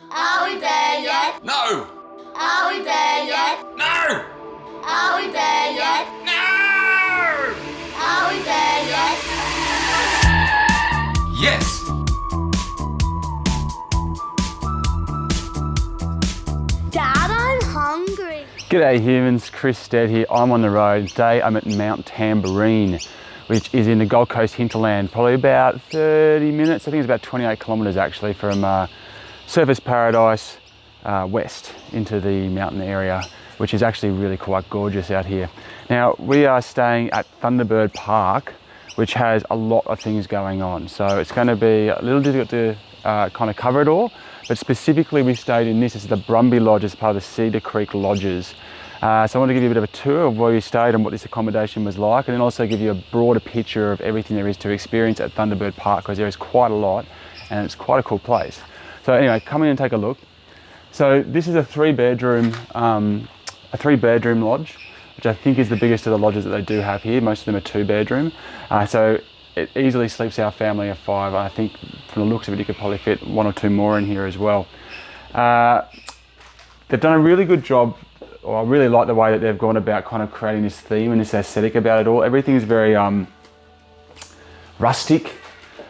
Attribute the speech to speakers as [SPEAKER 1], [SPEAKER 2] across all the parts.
[SPEAKER 1] Are we there yet?
[SPEAKER 2] No!
[SPEAKER 1] Are we there yet?
[SPEAKER 2] No!
[SPEAKER 1] Are we there yet?
[SPEAKER 2] No!
[SPEAKER 1] Are we there yet?
[SPEAKER 2] Yes!
[SPEAKER 1] Dad, I'm hungry.
[SPEAKER 3] G'day humans, Chris Stead here. I'm on the road. Today I'm at Mount Tamborine, which is in the Gold Coast Hinterland, probably about 30 minutes. I think it's about 28 kilometres actually from Surfers Paradise west into the mountain area, which is actually really quite gorgeous out here. Now we are staying at Thunderbird Park, which has a lot of things going on. So it's going to be a little difficult to kind of cover it all, but specifically we stayed in this is the Brumby Lodge as part of the Cedar Creek Lodges. So I want to give you a bit of a tour of where we stayed and what this accommodation was like, and then also give you a broader picture of everything there is to experience at Thunderbird Park, because there is quite a lot and it's quite a cool place. So anyway, come in and take a look. So this is a three bedroom lodge, which I think is the biggest of the lodges that they do have here. Most of them are 2-bedroom. So it easily sleeps our family of 5. I think from the looks of it, you could probably fit 1 or 2 more in here as well. They've done a really good job. Or I really like the way that they've gone about kind of creating this theme and this aesthetic about it all. Everything is very rustic.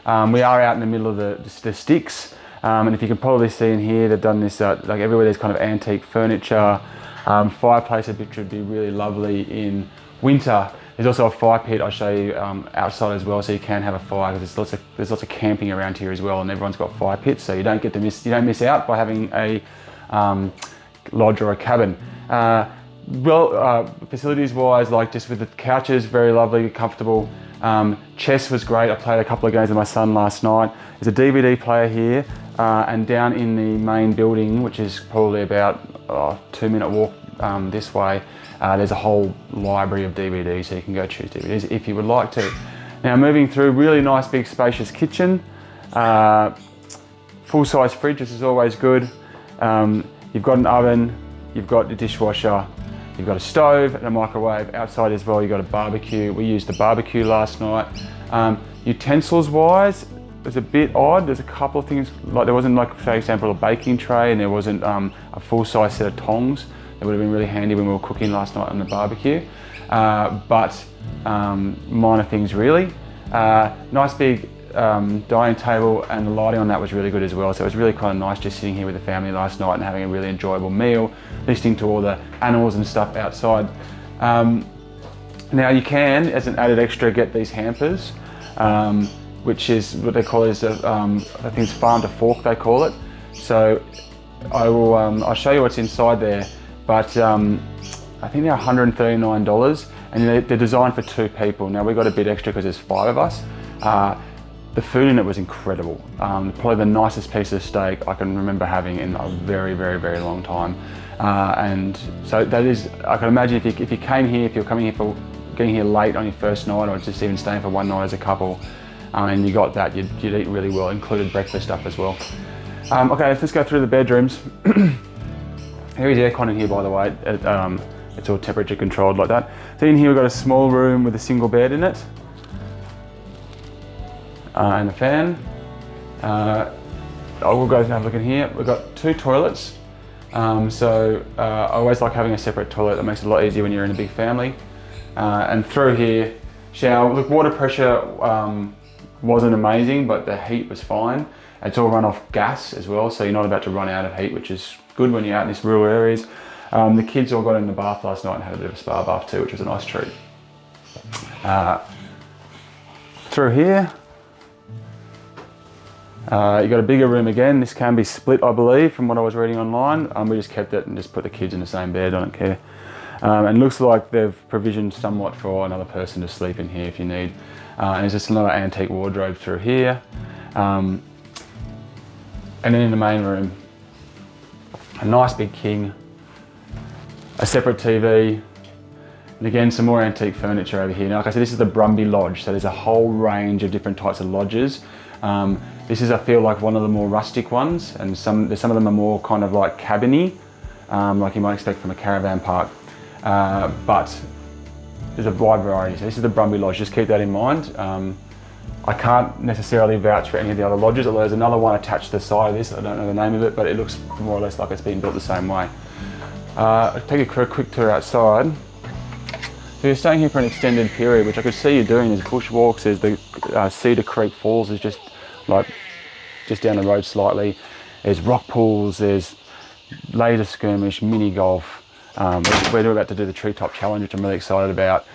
[SPEAKER 3] We are out in the middle of the sticks. And if you can probably see in here, they've done this, like everywhere there's kind of antique furniture. Fireplace, which would be really lovely in winter. There's also a fire pit I'll show you outside as well, so you can have a fire, because there's lots of camping around here as well, and everyone's got fire pits, so you don't miss out by having a lodge or a cabin. Facilities wise, like just with the couches, very lovely, comfortable. Chess was great. I played a couple of games with my son last night. There's a DVD player here, and down in the main building, which is probably about a 2-minute walk this way, there's a whole library of DVDs, so you can go choose DVDs if you would like to. Now moving through, really nice big spacious kitchen, full-size fridge, which is always good. You've got an oven, you've got a dishwasher, you've got a stove and a microwave. Outside as well, you've got a barbecue. We used the barbecue last night. Utensils wise, it's a bit odd. There's a couple of things, like there wasn't, like for example, a baking tray, and there wasn't a full-size set of tongs. That would have been really handy when we were cooking last night on the barbecue. But minor things really. Nice big dining table, and the lighting on that was really good as well. So it was really kind of nice just sitting here with the family last night and having a really enjoyable meal, listening to all the animals and stuff outside. Now you can, as an added extra, get these hampers, which is what they call is, I think it's farm to fork they call it. So I'll show you what's inside there, but I think they're $139, and they're designed for 2 people. Now we got a bit extra because there's 5 of us. The food in it was incredible. Probably the nicest piece of steak I can remember having in a very, very, very long time. And so that is, I can imagine if you came here, if you're coming here for getting here late on your first night, or just even staying for one night as a couple, and you got that, you'd eat really well, included breakfast stuff as well. Okay, let's go through the bedrooms. There is aircon in here, by the way. It's all temperature controlled like that. So in here we've got a small room with a single bed in it. And a fan. I will go and have a look in here. We've got 2 toilets. I always like having a separate toilet. That makes it a lot easier when you're in a big family. And through here, shower. Look, water pressure wasn't amazing, but the heat was fine. It's all run off gas as well, so you're not about to run out of heat, which is good when you're out in these rural areas. The kids all got in the bath last night and had a bit of a spa bath too, which was a nice treat. Through here, you got a bigger room again. This can be split, I believe, from what I was reading online. We just kept it and just put the kids in the same bed, I don't care. And looks like they've provisioned somewhat for another person to sleep in here if you need. And there's just another antique wardrobe through here. And then in the main room, a nice big king, a separate TV, and again, some more antique furniture over here. Now, like I said, this is the Brumby Lodge, so there's a whole range of different types of lodges. This is, I feel like, one of the more rustic ones, and some of them are more kind of like cabiny, like you might expect from a caravan park. But there's a wide variety. So this is the Brumby Lodge, just keep that in mind. I can't necessarily vouch for any of the other lodges, although there's another one attached to the side of this. I don't know the name of it, but it looks more or less like it's been built the same way. I'll take you for a quick tour outside. So you're staying here for an extended period, which I could see you doing. There's bushwalks, there's the Cedar Creek Falls is just down the road slightly. There's rock pools, there's laser skirmish, mini golf. We're about to do the treetop challenge, which I'm really excited about.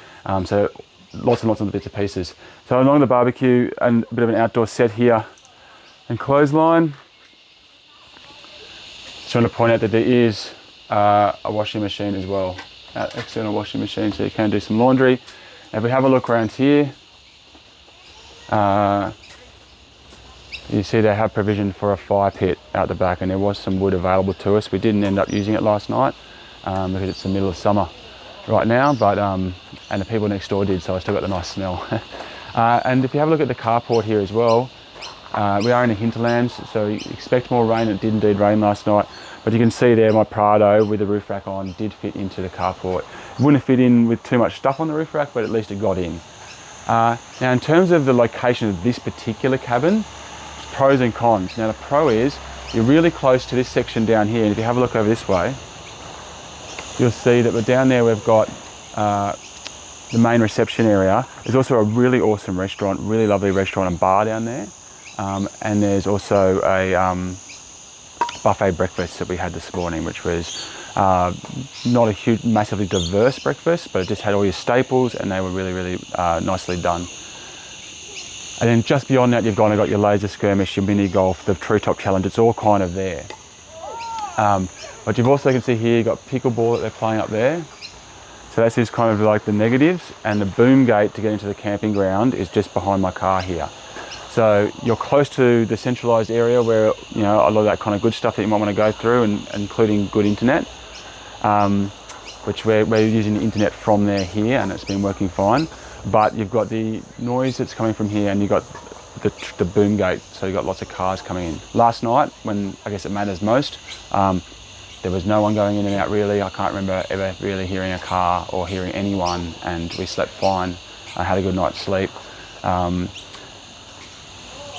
[SPEAKER 3] So lots and lots of bits and pieces. So along the barbecue and a bit of an outdoor set here and clothesline. Just want to point out that there is a washing machine as well, external washing machine, so you can do some laundry. If we have a look around here, you see they have provision for a fire pit out the back, and there was some wood available to us. We didn't end up using it last night because it's the middle of summer right now, but and the people next door did, so I still got the nice smell. And if you have a look at the carport here as well, we are in the hinterlands, so you expect more rain. It did indeed rain last night, but you can see there my Prado with the roof rack on did fit into the carport. It wouldn't have fit in with too much stuff on the roof rack, but at least it got in. Now in terms of the location of this particular cabin, there's pros and cons. Now the pro is you're really close to this section down here, and if you have a look over this way, you'll see that we're down there. We've got the main reception area. There's also a really awesome restaurant, really lovely restaurant and bar down there. And there's also a buffet breakfast that we had this morning, which was not a huge, massively diverse breakfast, but it just had all your staples, and they were really, really nicely done. And then just beyond that, you've got your laser skirmish, your mini golf, the treetop challenge. It's all kind of there. But you've also, you can see here, you've got pickleball that they're playing up there. So that's just kind of like the negatives, and the boom gate to get into the camping ground is just behind my car here. So you're close to the centralised area where, you know, a lot of that kind of good stuff that you might want to go through, and including good internet, which we're using the internet from there here, and it's been working fine. But you've got the noise that's coming from here, and you've got the boom gate, so you've got lots of cars coming in. Last night, when I guess it matters most, there was no one going in and out really. I can't remember ever really hearing a car or hearing anyone, and we slept fine. I had a good night's sleep.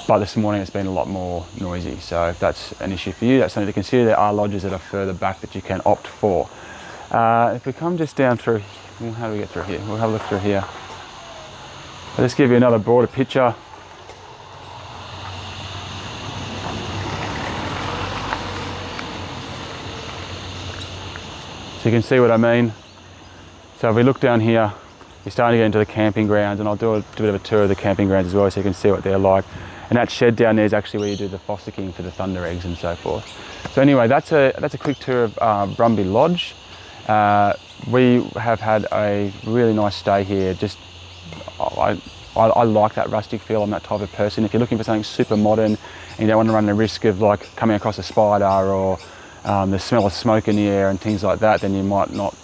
[SPEAKER 3] But this morning it's been a lot more noisy, so if that's an issue for you, that's something to consider. There are lodges that are further back that you can opt for. If we come just down through, well, how do we get through here? We'll have a look through here. I'll just give you another broader picture. So you can see what I mean. So if we look down here, you're starting to get into the camping grounds, and I'll do a bit of a tour of the camping grounds as well, so you can see what they're like. And that shed down there is actually where you do the fossicking for the thunder eggs and so forth. So anyway, that's a quick tour of Brumby Lodge. We have had a really nice stay here. Just I like that rustic feel. I'm that type of person. If you're looking for something super modern and you don't want to run the risk of like coming across a spider or the smell of smoke in the air and things like that, then you might not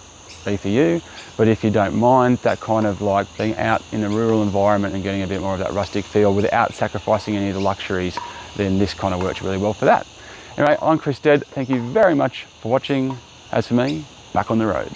[SPEAKER 3] be for you. But if you don't mind that kind of like being out in a rural environment and getting a bit more of that rustic feel without sacrificing any of the luxuries, then this kind of works really well for that. Anyway, I'm Chris Stead. Thank you very much for watching. As for me, back on the road.